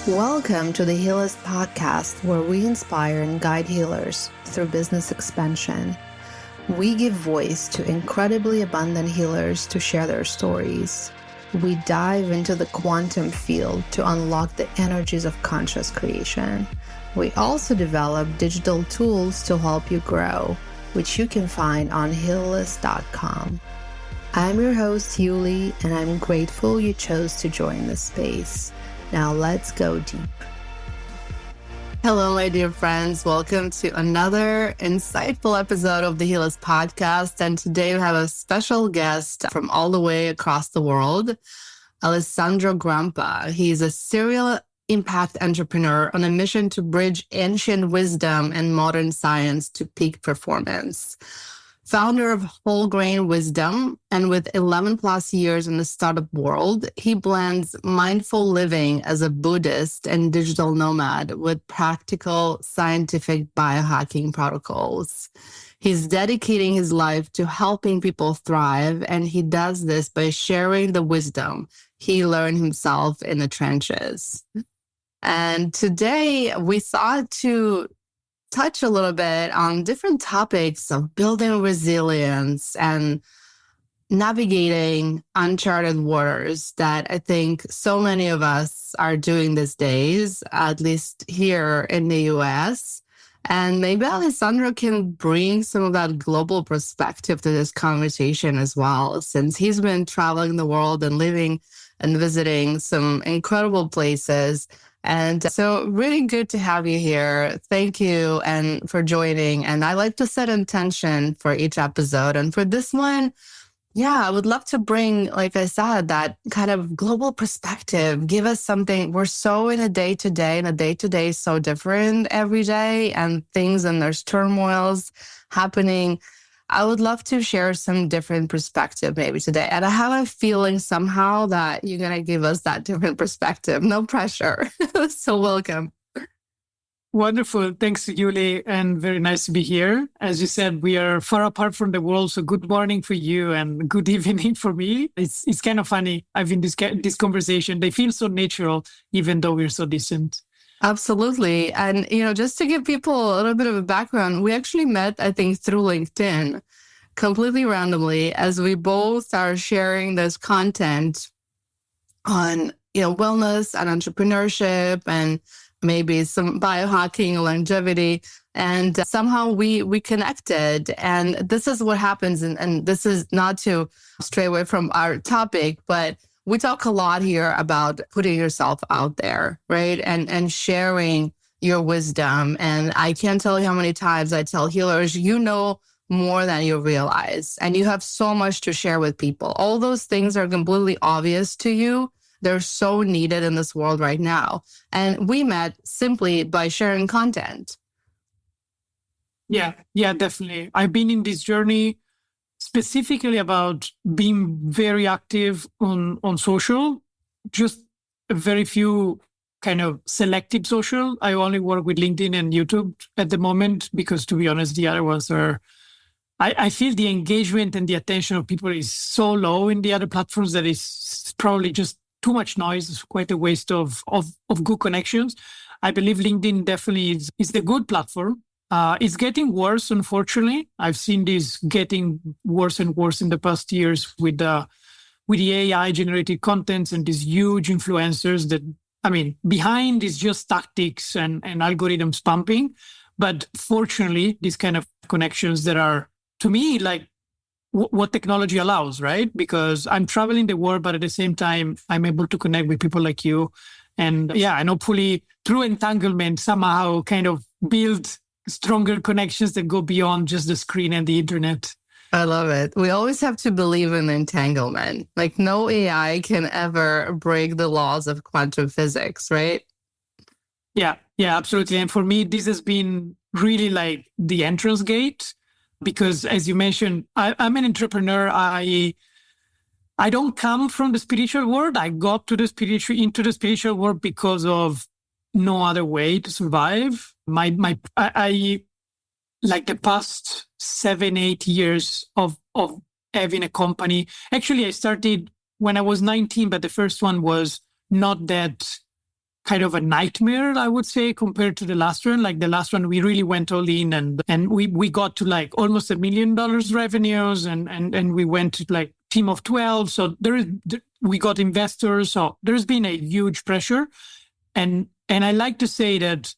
Welcome to the Healers Podcast, where we inspire and guide healers through business expansion. We give voice to incredibly abundant healers to share their stories. We dive into the quantum field to unlock the energies of conscious creation. We also develop digital tools to help you grow, which you can find on healless.com. I'm your host, Yuli, and I'm grateful you chose to join this space. Now let's go deep. Hello, my dear friends. Welcome to another insightful episode of the Healers Podcast. And today we have a special guest from all the way across the world, Alessandro Grampa. He's a serial impact entrepreneur on a mission to bridge ancient wisdom and modern science to peak performance. Founder of Whole Grain Wisdom, and with 11 plus years in the startup world, he blends mindful living as a Buddhist and digital nomad with practical scientific biohacking protocols. He's dedicating his life to helping people thrive, and he does this by sharing the wisdom he learned himself in the trenches. And today we thought to touch a little bit on different topics of building resilience and navigating uncharted waters that I think so many of us are doing these days, at least here in the US. And maybe Alessandro can bring some of that global perspective to this conversation as well, since he's been traveling the world and living and visiting some incredible places. And so really good to have you here. Thank you and for joining. And I like to set intention for each episode. And for this one, I would love to bring, like I said, that kind of global perspective. Give us something. We're so in a day-to-day, and a day-to-day is so different every day, and things, and there's turmoils happening. I would love to share some different perspective maybe today. And I have a feeling somehow that you're going to give us that different perspective. No pressure. So welcome. Wonderful. Thanks, Yuli, and very nice to be here. As you said, we are far apart from the world, so good morning for you and good evening for me. It's kind of funny having this conversation. They feel so natural, even though we're so distant. Absolutely. And, just to give people a little bit of a background, we actually met, I think, through LinkedIn, completely randomly, as we both are sharing this content on, wellness and entrepreneurship and maybe some biohacking, longevity. And somehow we connected. And this is what happens. And this is not to stray away from our topic, but we talk a lot here about putting yourself out there, right? And sharing your wisdom. And I can't tell you how many times I tell healers, you know more than you realize. And you have so much to share with people. All those things are completely obvious to you. They're so needed in this world right now. And we met simply by sharing content. Yeah, definitely. I've been in this journey specifically about being very active on social, just a very few kind of selected social. I only work with LinkedIn and YouTube at the moment because, to be honest, the other ones are, I feel the engagement and the attention of people is so low in the other platforms that it's probably just too much noise. It's quite a waste of good connections. I believe LinkedIn definitely is a good platform. It's getting worse, unfortunately. I've seen this getting worse and worse in the past years with the AI-generated contents and these huge influencers that, behind is just tactics and algorithms pumping. But fortunately, these kind of connections that are, to me, like what technology allows, right? Because I'm traveling the world, but at the same time, I'm able to connect with people like you. And and hopefully through entanglement, somehow kind of build stronger connections that go beyond just the screen and the internet. I love it. We always have to believe in entanglement. Like no AI can ever break the laws of quantum physics, right? Yeah, absolutely. And for me, this has been really like the entrance gate because as you mentioned, I'm an entrepreneur. I don't come from the spiritual world. I got into the spiritual world because of no other way to survive. I like the past 7-8 years of having a company. Actually, I started when I was 19, but the first one was not that kind of a nightmare, I would say, compared to the last one. Like the last one, we really went all in, and we got to like almost $1 million revenues, and we went to like team of 12. So we got investors. So there's been a huge pressure. And I like to say that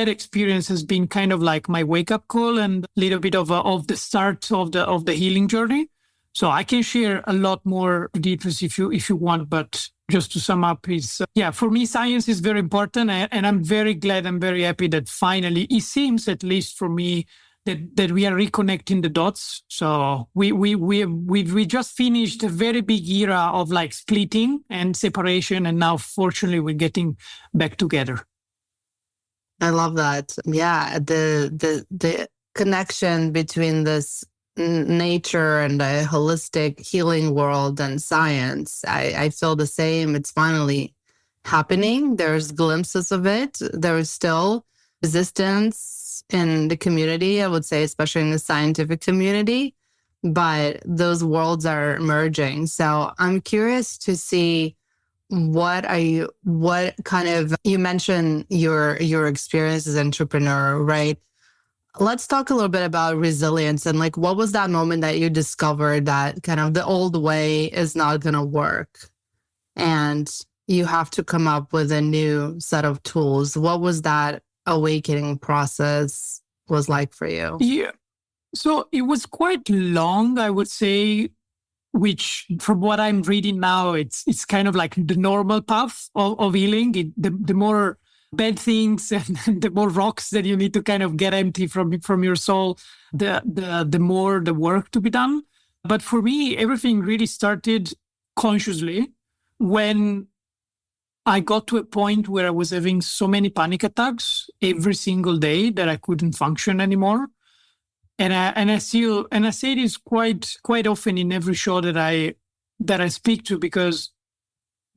experience has been kind of like my wake up call and a little bit of the start of the healing journey. So I can share a lot more details if you want, but just to sum up is, for me, science is very important. And I'm very glad, I'm very happy that finally, it seems, at least for me, that we are reconnecting the dots. So we just finished a very big era of like splitting and separation. And now, fortunately, we're getting back together. I love that. Yeah, the connection between this nature and a holistic healing world and science. I feel the same. It's finally happening. There's glimpses of it. There is still resistance in the community, I would say, especially in the scientific community, but those worlds are merging. So I'm curious to see you mentioned your experience as an entrepreneur, right? Let's talk a little bit about resilience and like, what was that moment that you discovered that kind of the old way is not going to work and you have to come up with a new set of tools? What was that awakening process was like for you? Yeah. So it was quite long, I would say, which from what I'm reading now, it's kind of like the normal path of healing. The more bad things and the more rocks that you need to kind of get empty from your soul, the more the work to be done. But for me, everything really started consciously when I got to a point where I was having so many panic attacks every single day that I couldn't function anymore. And I say this quite often in every show that I speak to, because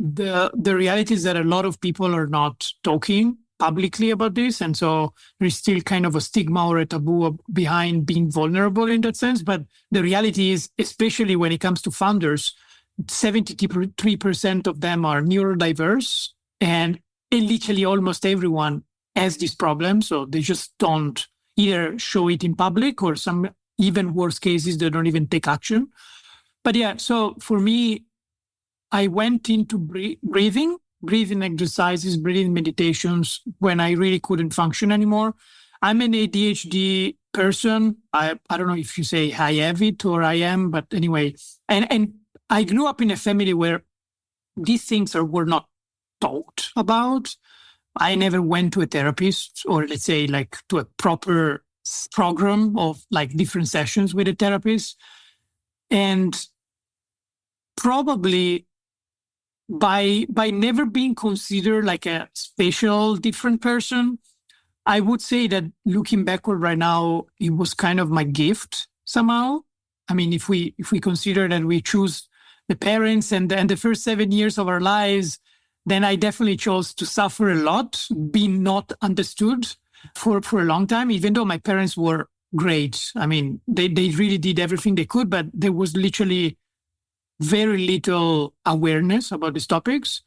the reality is that a lot of people are not talking publicly about this, and so there's still kind of a stigma or a taboo behind being vulnerable in that sense. But the reality is, especially when it comes to founders, 73% of them are neurodiverse, and literally almost everyone has this problem. So they just don't either show it in public, or some even worse cases, they don't even take action. But yeah, so for me, I went into breathing exercises, breathing meditations when I really couldn't function anymore. I'm an ADHD person. I don't know if you say I have it or I am, but anyway, and I grew up in a family where these things were not talked about. I never went to a therapist, or let's say like to a proper program of like different sessions with a therapist. And probably by never being considered like a special different person, I would say that looking backward right now, it was kind of my gift somehow. I mean, if we consider that we choose the parents and the first 7 years of our lives, then I definitely chose to suffer a lot, being not understood for a long time, even though my parents were great. I mean, they really did everything they could, but there was literally very little awareness about these topics.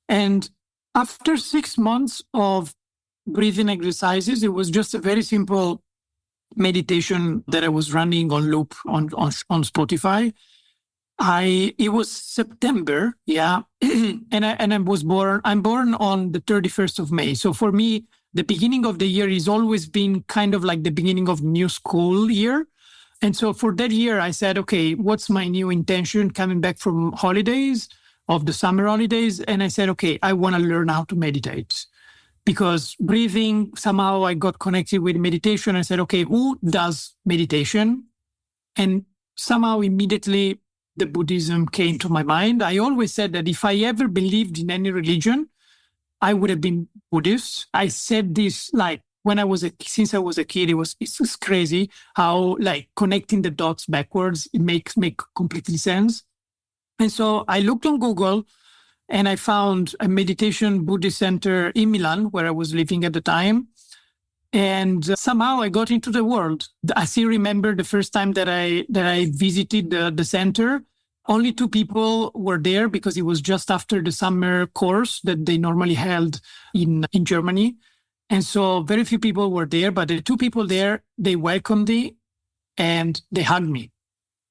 And after 6 months of breathing exercises, it was just a very simple meditation that I was running on loop on Spotify. It was September, yeah, and I'm born on the 31st of May. So for me, the beginning of the year has always been kind of like the beginning of new school year. And so for that year, I said, okay, what's my new intention coming back from holidays, of the summer holidays? And I said, okay, I want to learn how to meditate, because breathing, somehow I got connected with meditation. I said, okay, who does meditation? And somehow immediately the Buddhism came to my mind. I always said that if I ever believed in any religion, I would have been Buddhist. I said this like since I was a kid. It's just crazy how like connecting the dots backwards, it make completely sense. And so I looked on Google and I found a meditation Buddhist center in Milan, where I was living at the time. And somehow I got into the world. I still remember the first time that I visited the center. Only 2 people were there because it was just after the summer course that they normally held in Germany. And so very few people were there, but the 2 people there, they welcomed me and they hugged me.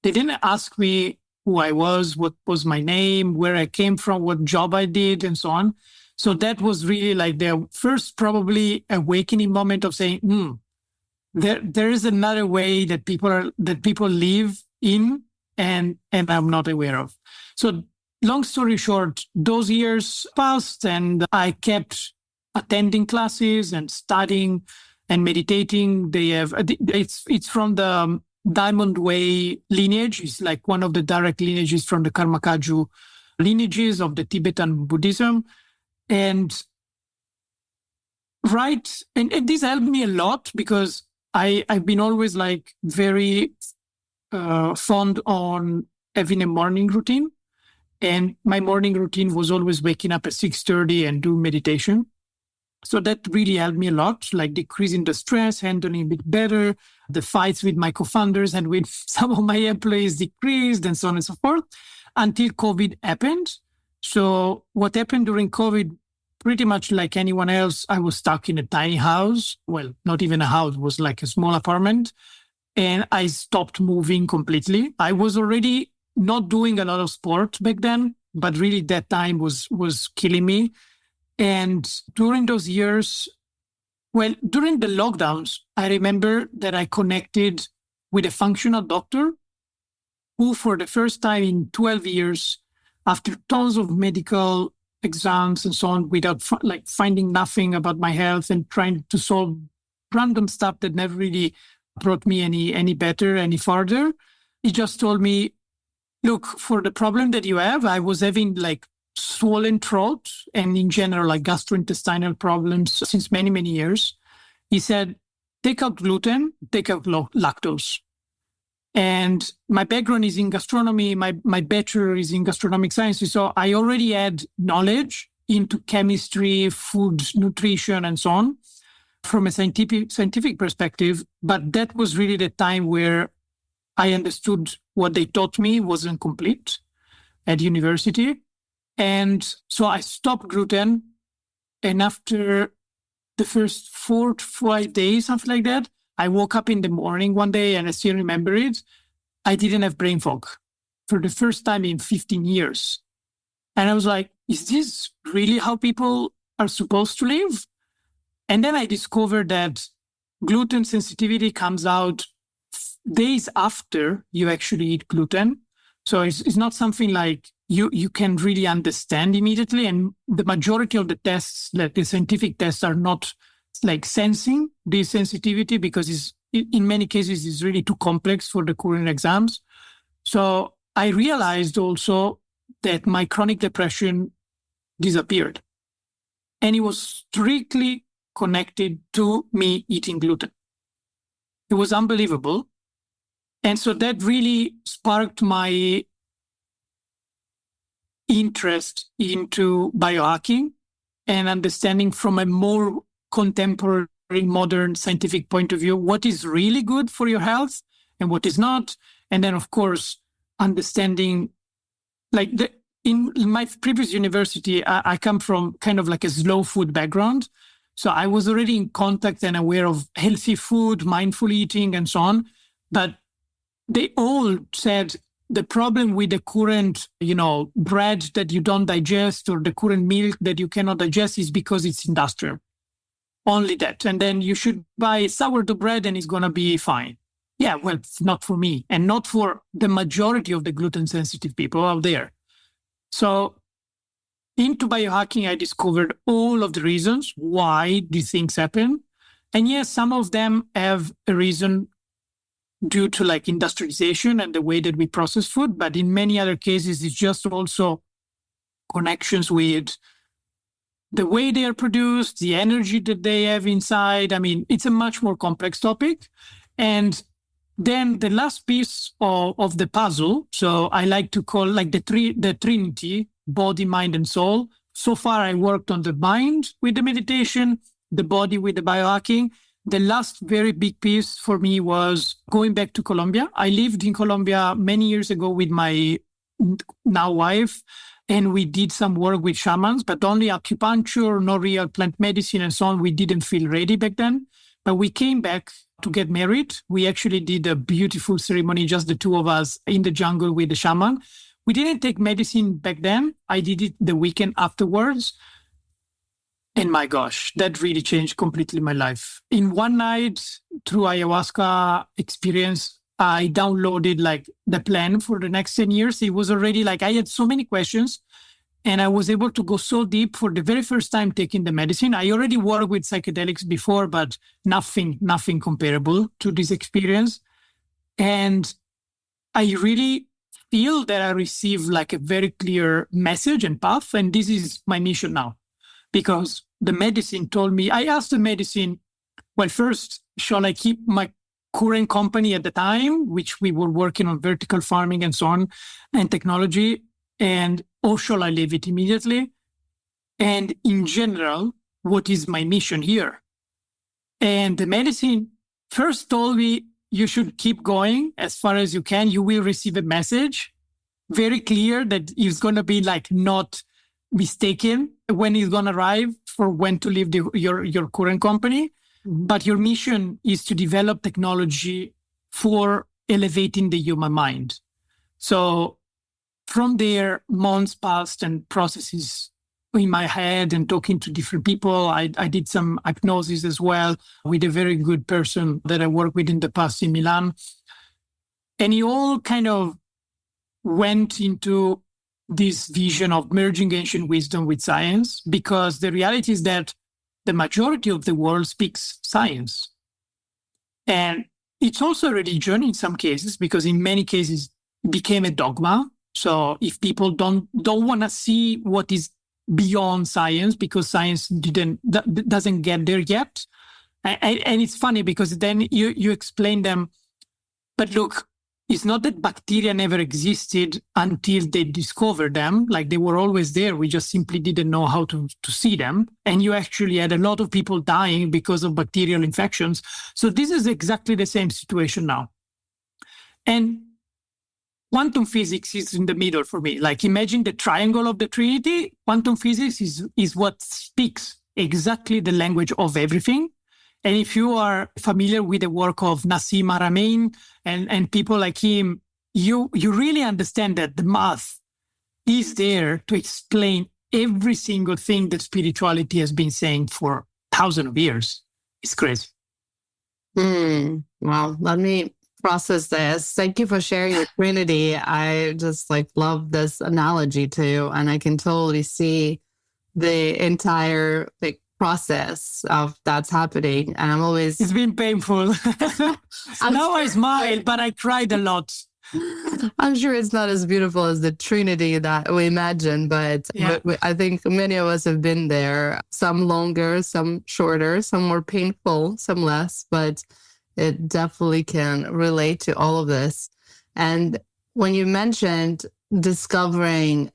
They didn't ask me who I was, what was my name, where I came from, what job I did, and so on. So that was really like their first probably awakening moment of saying, there is another way that people live in and I'm not aware of. So long story short, those years passed and I kept attending classes and studying and meditating. It's from the Diamond Way lineage. It's like one of the direct lineages from the Karmakaju lineages of the Tibetan Buddhism. And this helped me a lot because I've been always like very fond on having a morning routine. And my morning routine was always waking up at 6:30 and do meditation. So that really helped me a lot, like decreasing the stress, handling a bit better. The fights with my co-founders and with some of my employees decreased and so on and so forth until COVID happened. So what happened during COVID, pretty much like anyone else, I was stuck in a tiny house. Well, not even a house, it was like a small apartment. And I stopped moving completely. I was already not doing a lot of sport back then, but really that time was killing me. And during those years, during the lockdowns, I remember that I connected with a functional doctor who, for the first time in 12 years, after tons of medical exams and so on, without finding nothing about my health and trying to solve random stuff that never really brought me any better, any farther, he just told me, look, for the problem that you have, I was having like swollen throat and in general like gastrointestinal problems since many, many years. He said, take out gluten, take out lactose. And my background is in gastronomy. My bachelor is in gastronomic sciences. So I already had knowledge into chemistry, food, nutrition, and so on from a scientific perspective. But that was really the time where I understood what they taught me wasn't complete at university. And so I stopped gluten. And after the first 4 to 5 days, something like that, I woke up in the morning one day and I still remember it. I didn't have brain fog for the first time in 15 years. And I was like, is this really how people are supposed to live? And then I discovered that gluten sensitivity comes out days after you actually eat gluten. So it's not something like you can really understand immediately. And the majority of the tests, like the scientific tests, are not like sensing this sensitivity because in many cases it's really too complex for the current exams. So I realized also that my chronic depression disappeared. And it was strictly connected to me eating gluten. It was unbelievable. And so that really sparked my interest into biohacking and understanding from a more contemporary, modern scientific point of view what is really good for your health and what is not. And then, of course, understanding like in my previous university, I come from kind of like a slow food background. So I was already in contact and aware of healthy food, mindful eating, and so on. But they all said the problem with the current, bread that you don't digest or the current milk that you cannot digest is because it's industrial. Only that. And then you should buy sourdough bread and it's going to be fine. Yeah, well, it's not for me and not for the majority of the gluten sensitive people out there. So into biohacking, I discovered all of the reasons why these things happen. And yes, some of them have a reason due to like industrialization and the way that we process food. But in many other cases, it's just also connections with the way they are produced, the energy that they have inside. I mean, it's a much more complex topic. And then the last piece of the puzzle, so I like to call like the trinity, body, mind, and soul. So far, I worked on the mind with the meditation, the body with the biohacking. The last very big piece for me was going back to Colombia. I lived in Colombia many years ago with my now wife, and we did some work with shamans, but only acupuncture, no real plant medicine and so on. We didn't feel ready back then, but we came back to get married. We actually did a beautiful ceremony, just the two of us in the jungle with the shaman. We didn't take medicine back then. I did it the weekend afterwards. And my gosh, that really changed completely my life. In one night, through ayahuasca experience, I downloaded like the plan for the next 10 years. It was already like I had so many questions, and I was able to go so deep for the very first time taking the medicine. I already worked with psychedelics before, but nothing comparable to this experience. And I really feel that I received like a very clear message and path. And this is my mission now, because the medicine told me, I asked the medicine, well, first, shall I keep my current company at the time, which we were working on vertical farming and so on, and technology, or shall I leave it immediately? And in general, what is my mission here? And the medicine first told me, you should keep going as far as you can. You will receive a message very clear that is going to be like not mistaken when it's going to arrive for when to leave your current company. But your mission is to develop technology for elevating the human mind. So from there, months passed and processes in my head and talking to different people. I did some hypnosis as well with a very good person that I worked with in the past in Milan. And it all kind of went into this vision of merging ancient wisdom with science, because the reality is that the majority of the world speaks science. And it's also a religion in some cases, because in many cases it became a dogma. So if people don't want to see what is beyond science, because science doesn't get there yet. And it's funny because then you explain them, but look, it's not that bacteria never existed until they discovered them. Like they were always there. We just simply didn't know how to see them. And you actually had a lot of people dying because of bacterial infections. So this is exactly the same situation now. And quantum physics is in the middle for me. Like imagine the triangle of the Trinity. Quantum physics is what speaks exactly the language of everything. And if you are familiar with the work of Nassim Haramein and people like him, you really understand that the math is there to explain every single thing that spirituality has been saying for thousands of years. It's crazy. Wow. Let me process this. Thank you for sharing your Trinity. I just love this analogy too. And I can totally see the entire process of that's happening. And it's been painful. Now I smile, but I cried a lot. I'm sure it's not as beautiful as the Trinity that we imagine, but I think many of us have been there, some longer, some shorter, some more painful, some less, but it definitely can relate to all of this. And when you mentioned discovering,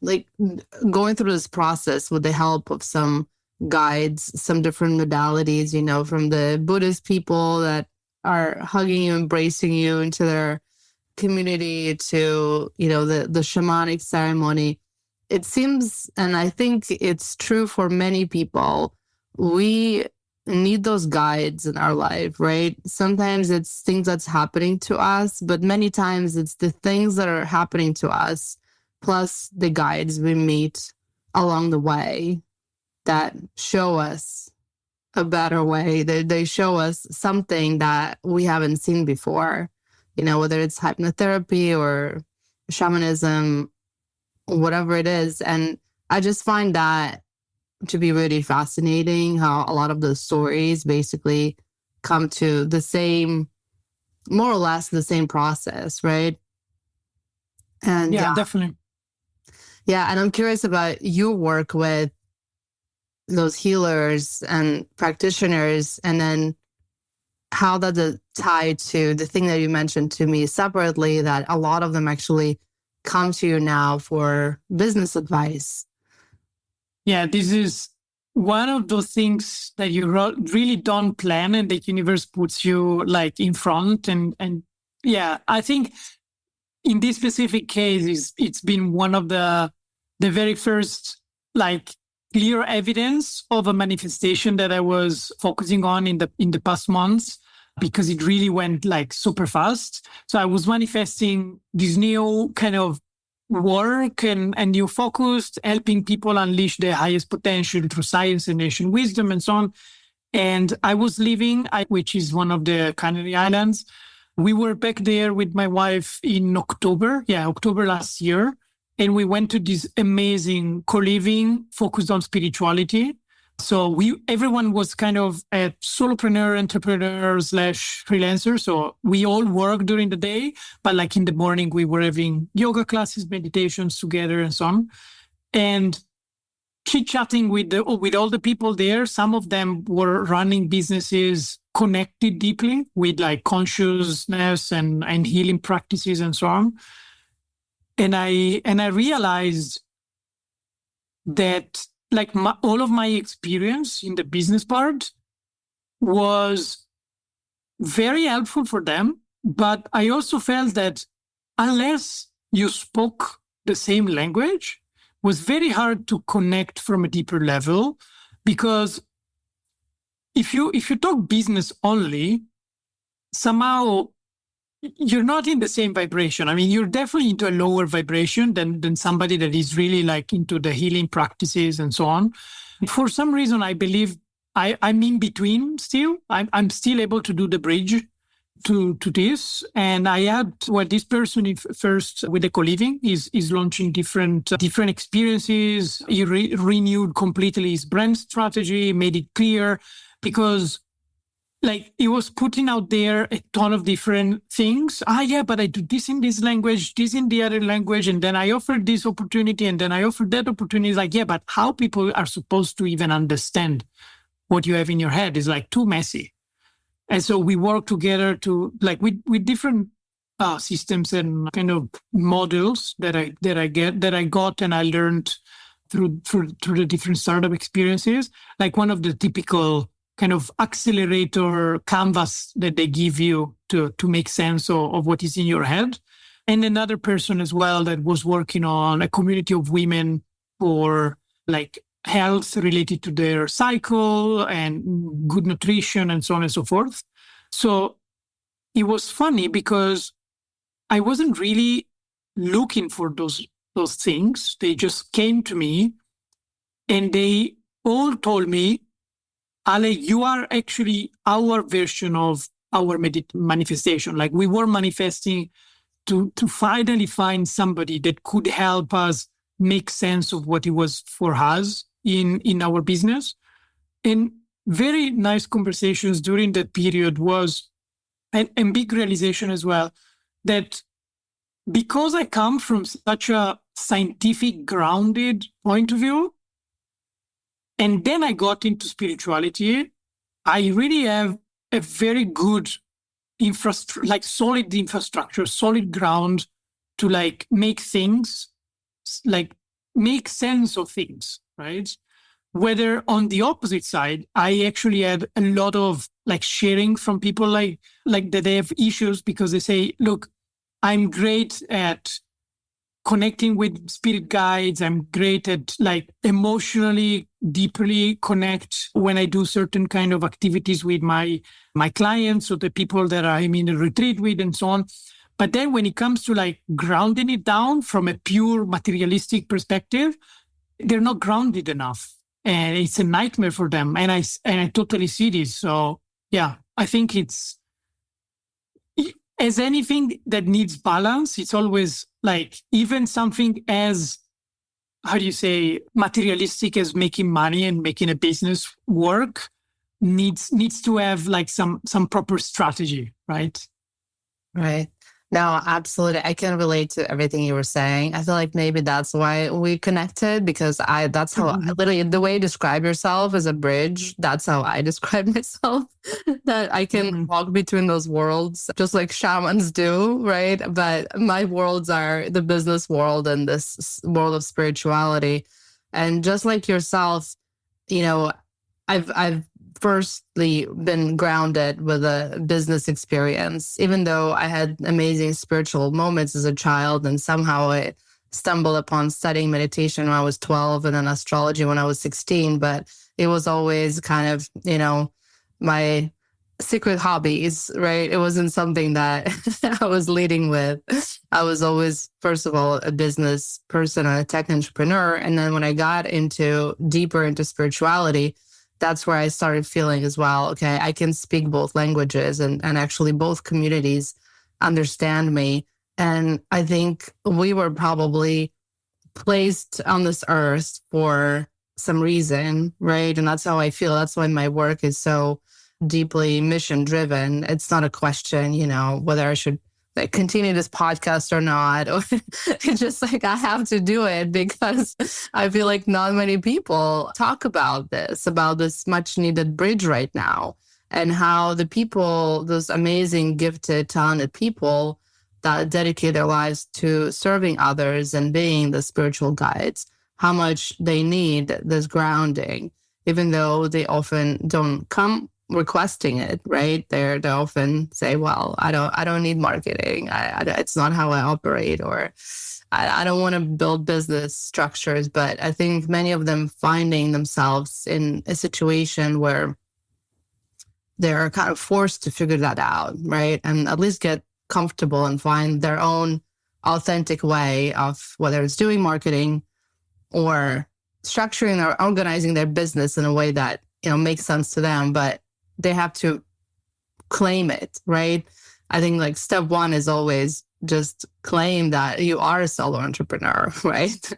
going through this process with the help of some guides, some different modalities, from the Buddhist people that are hugging you, embracing you into their community to, the shamanic ceremony. It seems, and I think it's true for many people, we need those guides in our life, right? Sometimes it's things that's happening to us, but many times it's the things that are happening to us, plus the guides we meet along the way that show us a better way. They show us something that we haven't seen before, whether it's hypnotherapy or shamanism, whatever it is. And I just find that to be really fascinating, how a lot of those stories basically come to the same, more or less the same process, right? And yeah, definitely. Yeah, and I'm curious about your work with those healers and practitioners, and then how does it tie to the thing that you mentioned to me separately, that a lot of them actually come to you now for business advice? Yeah, this is one of those things that you really don't plan, and the universe puts you in front. And yeah, I think in this specific case, it's been one of the very first like clear evidence of a manifestation that I was focusing on in the past months, because it really went like super fast. So I was manifesting this new kind of work and new focus, helping people unleash their highest potential through science and ancient wisdom and so on. And I was living, which is one of the Canary Islands. We were back there with my wife in October last year. And we went to this amazing co-living focused on spirituality. So everyone was kind of a solopreneur, entrepreneur / freelancer. So we all worked during the day, but like in the morning, we were having yoga classes, meditations together and so on. And chit-chatting with all the people there. Some of them were running businesses connected deeply with like consciousness and healing practices and so on. And I realized that like all of my experience in the business part was very helpful for them. But I also felt that unless you spoke the same language, it was very hard to connect from a deeper level. Because if you talk business only, somehow you're not in the same vibration. I mean, you're definitely into a lower vibration than somebody that is really like into the healing practices and so on. For some reason, I believe I'm in between still. I'm still able to do the bridge to this. And I had this person first with the co-living is launching different experiences. He renewed completely his brand strategy, made it clear, because like he was putting out there a ton of different things. But I do this in this language, this in the other language. And then I offered this opportunity and then I offered that opportunity. It's like, but how people are supposed to even understand what you have in your head is like too messy. And so we work together to like with different systems and kind of models that I got and I learned through the different startup experiences. Like one of the typical kind of accelerator canvas that they give you to make sense of what is in your head. And another person as well that was working on a community of women for like health related to their cycle and good nutrition and so on and so forth. So it was funny because I wasn't really looking for those things. They just came to me and they all told me, Ale, you are actually our version of our manifestation. Like we were manifesting to finally find somebody that could help us make sense of what it was for us in our business. And very nice conversations during that period was, and big realization as well, that because I come from such a scientific grounded point of view, and then I got into spirituality, I really have a very good infrastructure, like solid infrastructure, solid ground to like make things, like make sense of things, right? Whether on the opposite side, I actually had a lot of like sharing from people like that they have issues because they say, look, I'm great at connecting with spirit guides. I'm great at like emotionally deeply connect when I do certain kind of activities with my clients or the people that I'm in a retreat with and so on. But then when it comes to like grounding it down from a pure materialistic perspective, they're not grounded enough. And it's a nightmare for them. And I totally see this. So yeah, I think it's, as anything that needs balance, it's always like even something as, how do you say, materialistic as making money and making a business work needs to have like some proper strategy, right? Right. No, absolutely. I can relate to everything you were saying. I feel like maybe that's why we connected, because that's how literally the way you describe yourself as a bridge, that's how I describe myself, that I can walk between those worlds just like shamans do, right? But my worlds are the business world and this world of spirituality. And just like yourself, you know, I've firstly been grounded with a business experience, even though I had amazing spiritual moments as a child, and somehow I stumbled upon studying meditation when I was 12 and then astrology when I was 16. But it was always kind of, my secret hobbies, right? It wasn't something that I was leading with. I was always, first of all, a business person and a tech entrepreneur. And then when I got deeper into spirituality, that's where I started feeling as well, okay, I can speak both languages, and actually both communities understand me. And I think we were probably placed on this earth for some reason, right? And that's how I feel. That's why my work is so deeply mission driven. It's not a question, whether I should continue this podcast or not. Or it's just like I have to do it because I feel like not many people talk about this much needed bridge right now, and how the people, those amazing, gifted, talented people that dedicate their lives to serving others and being the spiritual guides, how much they need this grounding, even though they often don't come requesting it, right? They often say, well, I don't need marketing. It's not how I operate, or I don't want to build business structures. But I think many of them finding themselves in a situation where they're kind of forced to figure that out, right? And at least get comfortable and find their own authentic way of whether it's doing marketing or structuring or organizing their business in a way that, makes sense to them. But they have to claim it, right? I think like step one is always just claim that you are a solo entrepreneur, right?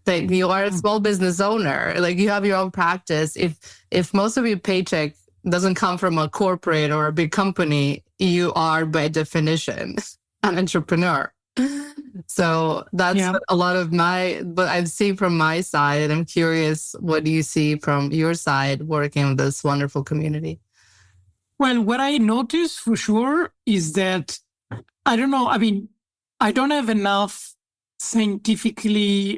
That you are a small business owner. Like you have your own practice. If most of your paycheck doesn't come from a corporate or a big company, you are by definition an entrepreneur. So that's a lot of what I've seen from my side. And I'm curious, what do you see from your side working with this wonderful community? Well, what I noticed for sure is that, I don't know, I mean, I don't have enough statistically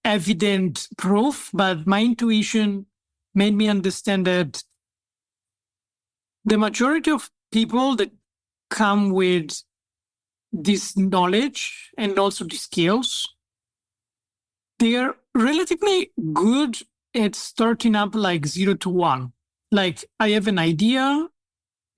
evident proof, but my intuition made me understand that the majority of people that come with this knowledge and also the skills, they are relatively good at starting up like 0 to 1. Like I have an idea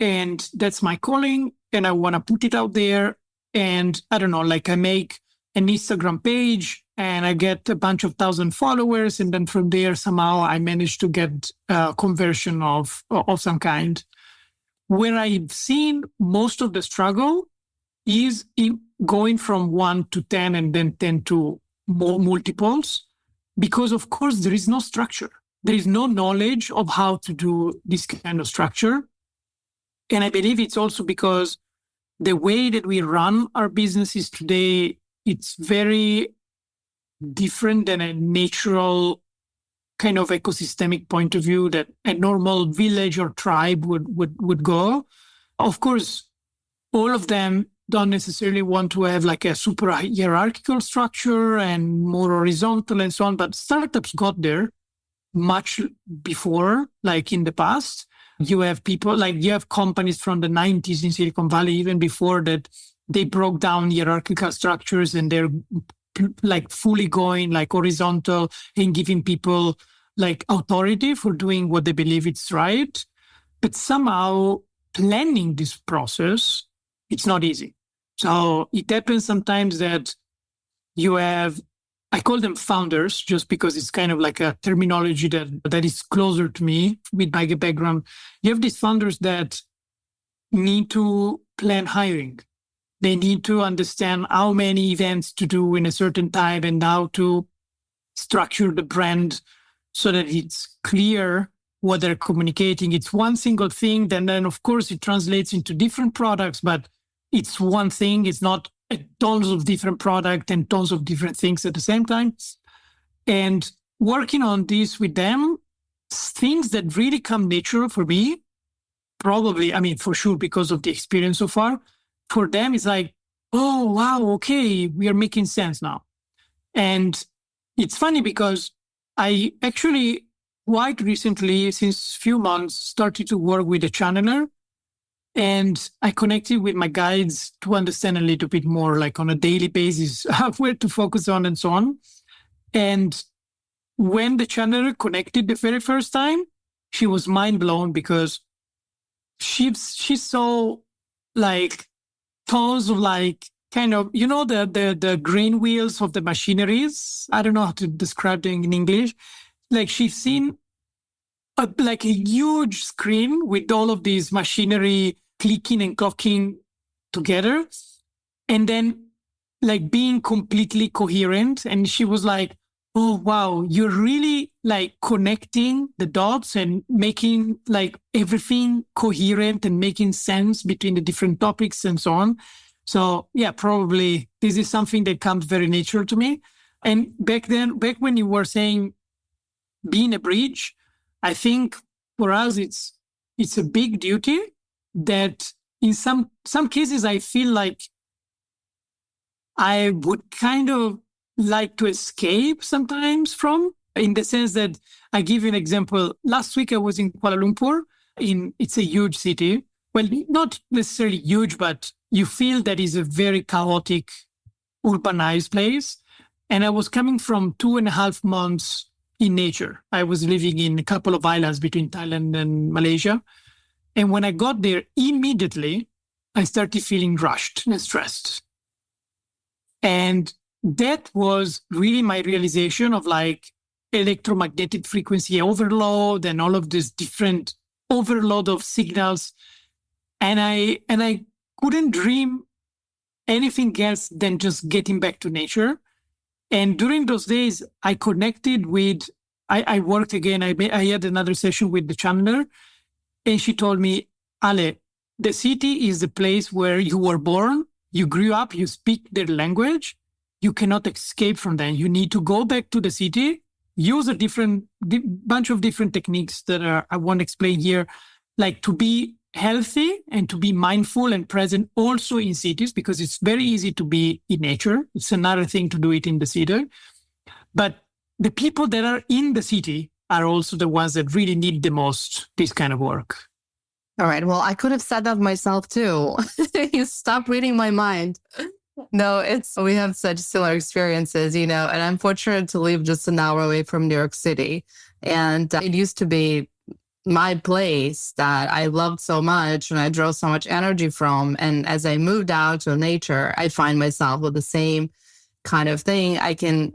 and that's my calling and I want to put it out there. And I don't know, like I make an Instagram page and I get a bunch of 1,000 followers. And then from there, somehow I manage to get a conversion of some kind. Where I've seen most of the struggle is in going from 1 to 10 and then 10 to more multiples, because of course there is no structure. There is no knowledge of how to do this kind of structure. And I believe it's also because the way that we run our businesses today, it's very different than a natural kind of ecosystemic point of view that a normal village or tribe would go. Of course, all of them don't necessarily want to have like a super hierarchical structure and more horizontal and so on, but startups got there much before, like in the past. You have people, like you have companies from the 90s in Silicon Valley, even before that, they broke down hierarchical structures and they're like fully going like horizontal and giving people like authority for doing what they believe it's right. But somehow planning this process, it's not easy. So it happens sometimes that you have, I call them founders just because it's kind of like a terminology that is closer to me with my background. You have these founders that need to plan hiring. They need to understand how many events to do in a certain time and how to structure the brand so that it's clear what they're communicating. It's one single thing. Then of course, it translates into different products, but it's one thing. It's not tons of different products and tons of different things at the same time. And working on this with them, things that really come natural for me, probably, I mean, for sure, because of the experience so far, for them, it's like, oh, wow, okay, we are making sense now. And it's funny because I actually quite recently, since few months, started to work with a channeler. And I connected with my guides to understand a little bit more, like on a daily basis, where to focus on and so on. And when the channeler connected the very first time, she was mind blown because she saw like tons of like kind of, the grain wheels of the machineries. I don't know how to describe them in English. Like she's seen like a huge screen with all of these machinery clicking and clocking together, and then like being completely coherent. And she was like, oh, wow, you're really like connecting the dots and making like everything coherent and making sense between the different topics and so on. So yeah, probably this is something that comes very natural to me. And back when you were saying being a bridge, I think for us, it's a big duty that in some cases, I feel like I would kind of like to escape sometimes from, in the sense that I give you an example. Last week, I was in Kuala Lumpur. It's a huge city. Well, not necessarily huge, but you feel that is a very chaotic, urbanized place. And I was coming from 2.5 months in nature. I was living in a couple of islands between Thailand and Malaysia. And when I got there, immediately, I started feeling rushed and stressed. And that was really my realization of like electromagnetic frequency overload and all of this different overload of signals. And I couldn't dream anything else than just getting back to nature. And during those days, I connected with, I worked again. I had another session with the channeler, and she told me, Ale, the city is the place where you were born, you grew up, you speak their language. You cannot escape from them. You need to go back to the city, use a bunch of different techniques that I won't explain here, like to be healthy and to be mindful and present also in cities, because it's very easy to be in nature. It's another thing to do it in the city. But the people that are in the city are also the ones that really need the most this kind of work. All right. Well, I could have said that myself too. You stopped reading my mind. No, we have such similar experiences, and I'm fortunate to live just an hour away from New York City. And it used to be my place that I loved so much and I drew so much energy from. And as I moved out to nature, I find myself with the same kind of thing.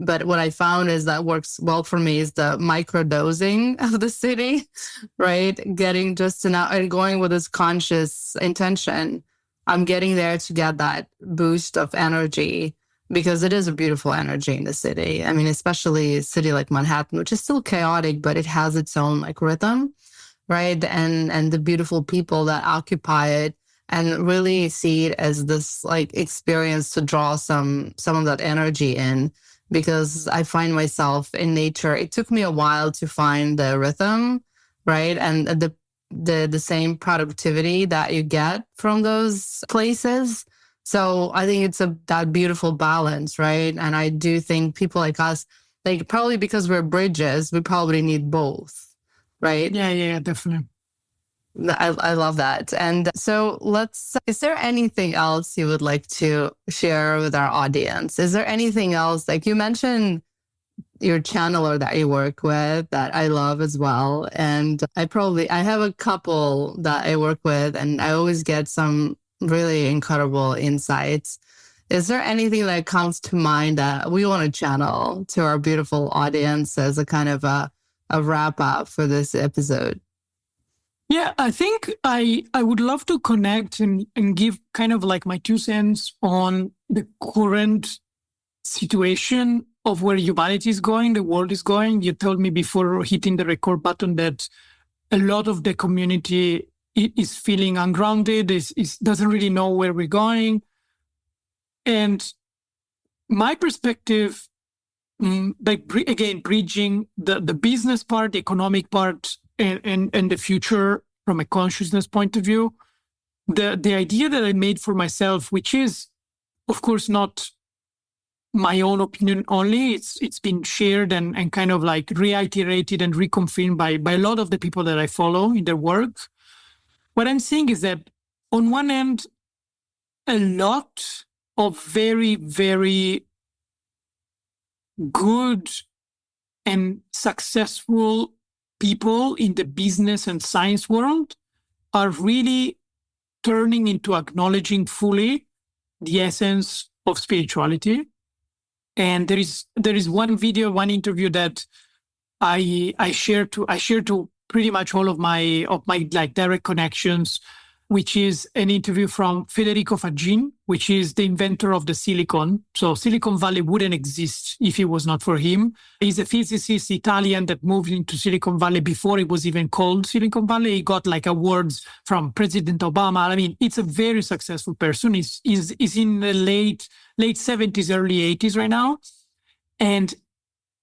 But what I found is that works well for me is the microdosing of the city, right? Getting just enough and going with this conscious intention. I'm getting there to get that boost of energy, because it is a beautiful energy in the city. I mean, especially a city like Manhattan, which is still chaotic, but it has its own like rhythm, right? And the beautiful people that occupy it, and really see it as this like experience to draw some of that energy in, because I find myself in nature. It took me a while to find the rhythm, right? And the same productivity that you get from those places. So I think it's that beautiful balance, right? And I do think people like us, like probably because we're bridges, we probably need both, right? Yeah, definitely. I love that. And so is there anything else you would like to share with our audience? Is there anything else, like you mentioned your channeler that you work with that I love as well. And I have a couple that I work with, and I always get some really incredible insights. Is there anything that comes to mind that we want to channel to our beautiful audience as a kind of a wrap up for this episode? Yeah, I think I would love to connect and give kind of like my 2 cents on the current situation of where humanity is going, the world is going. You told me before hitting the record button that a lot of the community is feeling ungrounded, doesn't really know where we're going. And my perspective, again, bridging the business part, the economic part, and the future from a consciousness point of view, the idea that I made for myself, which is, of course, not my own opinion only. It's been shared and kind of like reiterated and reconfirmed by a lot of the people that I follow in their work. What I'm seeing is that on one end, a lot of very, very good and successful people in the business and science world are really turning into acknowledging fully the essence of spirituality. And there is one video, one interview that I share to pretty much all of my like direct connections, which is an interview from Federico Faggin, which is the inventor of the silicon. So Silicon Valley wouldn't exist if it was not for him. He's a physicist, Italian, that moved into Silicon Valley before it was even called Silicon Valley. He got like awards from President Obama. I mean, it's a very successful person. He's in the late 70s, early 80s right now. And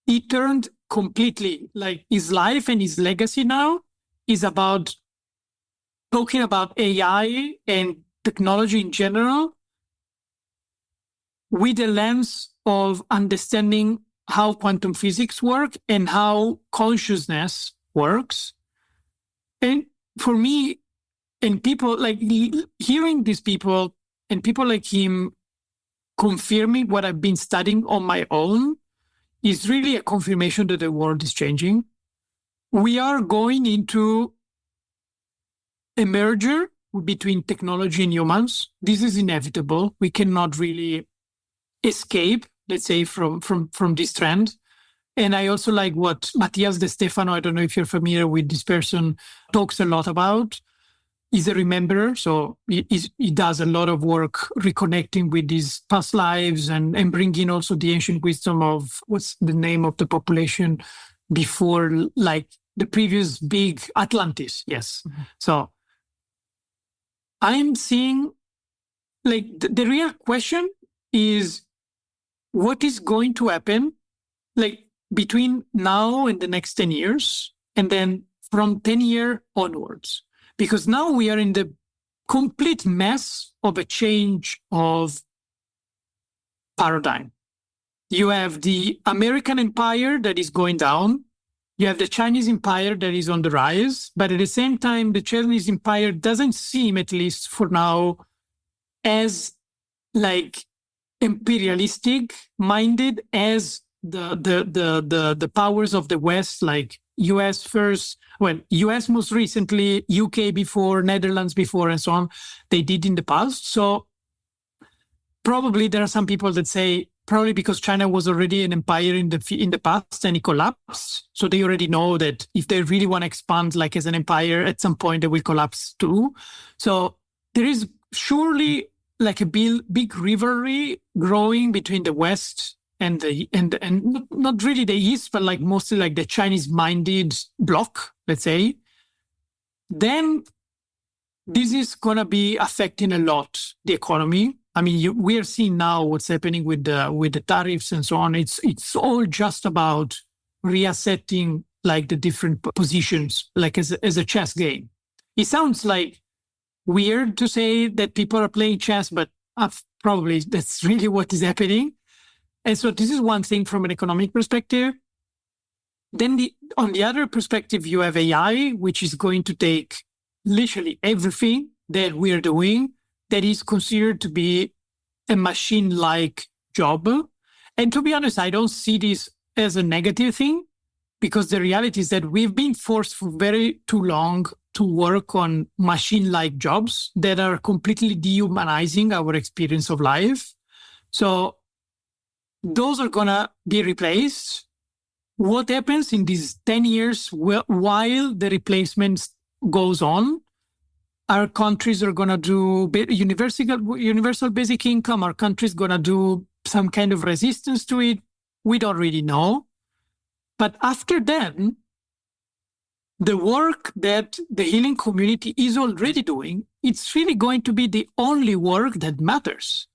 he turned completely, like his life and his legacy now is about talking about AI and technology in general with a lens of understanding how quantum physics work and how consciousness works. And for me, and people like hearing these people and people like him confirming what I've been studying on my own is really a confirmation that the world is changing. We are going into a merger between technology and humans. This is inevitable. We cannot really escape, let's say, from this trend. And I also like what Mattias De Stefano, I don't know if you're familiar with this person, talks a lot about. He's a rememberer, so he does a lot of work reconnecting with these past lives and bringing also the ancient wisdom of what's the name of the population before, like the previous big Atlantis. Yes. Mm-hmm. So I'm seeing like the real question is what is going to happen like between now and the next 10 years and then from 10 years onwards. Because now we are in the complete mess of a change of paradigm. You have the American empire that is going down. You have the Chinese empire that is on the rise. But at the same time, the Chinese empire doesn't seem, at least for now, as like imperialistic minded as the powers of the West, like US first, well, US most recently, UK before, Netherlands before, and so on, they did in the past. So probably there are some people that say probably because China was already an empire in the past and it collapsed. So they already know that if they really want to expand like as an empire, at some point they will collapse too. So there is surely like a big rivalry growing between the West and not really the East, but like mostly like the Chinese-minded bloc, let's say. Then this is gonna be affecting a lot the economy. I mean, we are seeing now what's happening with the tariffs and so on. It's all just about reassetting like the different positions, like as a chess game. It sounds like weird to say that people are playing chess, but probably that's really what is happening. And so this is one thing from an economic perspective. Then on the other perspective, you have AI, which is going to take literally everything that we are doing that is considered to be a machine-like job. And to be honest, I don't see this as a negative thing because the reality is that we've been forced for very too long to work on machine-like jobs that are completely dehumanizing our experience of life. So those are going to be replaced. What happens in these 10 years while the replacement goes on? Our countries are going to do universal basic income. Our countries going to do some kind of resistance to it. We don't really know. But after that, the work that the healing community is already doing, it's really going to be the only work that matters.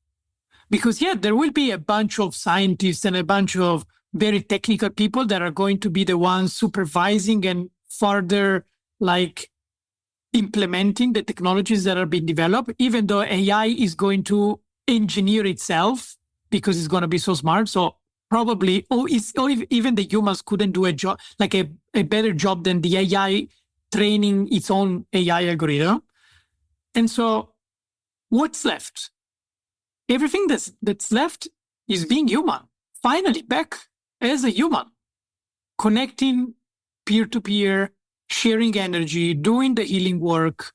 Because, yeah, there will be a bunch of scientists and a bunch of very technical people that are going to be the ones supervising and further, like, implementing the technologies that are being developed, even though AI is going to engineer itself because it's going to be so smart. So probably, even the humans couldn't do a job, like a better job than the AI training its own AI algorithm. And so what's left? Everything that's left is being human, finally back as a human, connecting peer-to-peer, sharing energy, doing the healing work.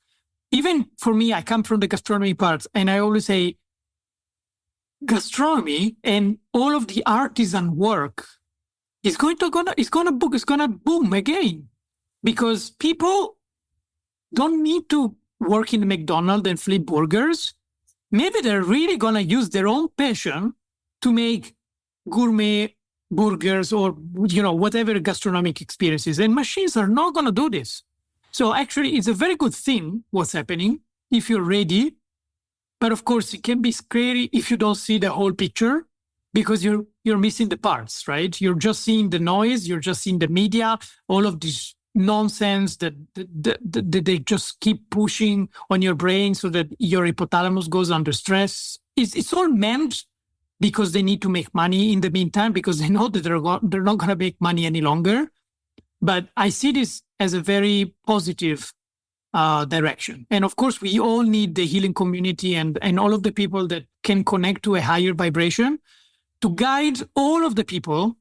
Even for me, I come from the gastronomy part, and I always say gastronomy and all of the artisan work is going to boom again, because people don't need to work in McDonald's and flip burgers. Maybe they're really going to use their own passion to make gourmet burgers or, whatever gastronomic experiences. And machines are not going to do this. So actually, it's a very good thing what's happening if you're ready. But of course, it can be scary if you don't see the whole picture, because you're missing the parts, right? You're just seeing the noise. You're just seeing the media, all of this nonsense that they just keep pushing on your brain so that your hypothalamus goes under stress. It's all meant because they need to make money in the meantime, because they know that they're not going to make money any longer. But I see this as a very positive direction. And of course, we all need the healing community and all of the people that can connect to a higher vibration to guide all of the people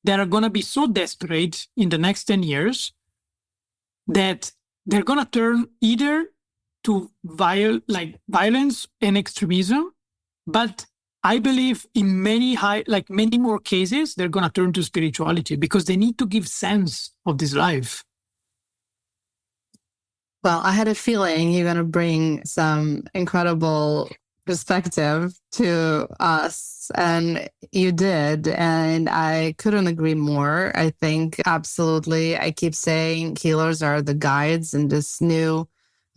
that are going to be so desperate in the next 10 years that they're going to turn either to violence and extremism, but I believe in many more cases, they're going to turn to spirituality because they need to give sense of this life. Well, I had a feeling you're going to bring some incredible perspective to us, and you did, and I couldn't agree more. I think absolutely, I keep saying healers are the guides in this new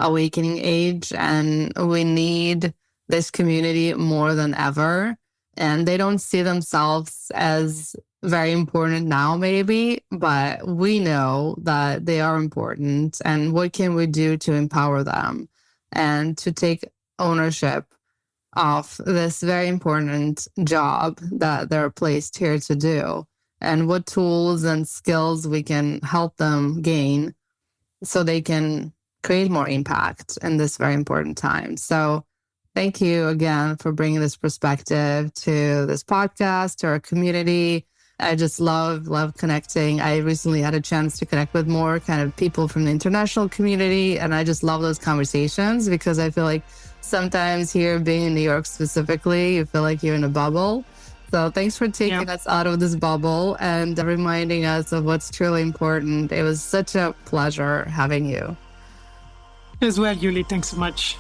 awakening age, and we need this community more than ever. And they don't see themselves as very important now, maybe, but we know that they are important. And what can we do to empower them and to take ownership of this very important job that they're placed here to do, and what tools and skills we can help them gain so they can create more impact in this very important time. So thank you again for bringing this perspective to this podcast, to our community. I just love connecting. I recently had a chance to connect with more kind of people from the international community, and I just love those conversations because I feel like sometimes here, being in New York specifically, you feel like you're in a bubble. So thanks for taking us out of this bubble and reminding us of what's truly important. It was such a pleasure having you. As well, Yuli. Thanks so much.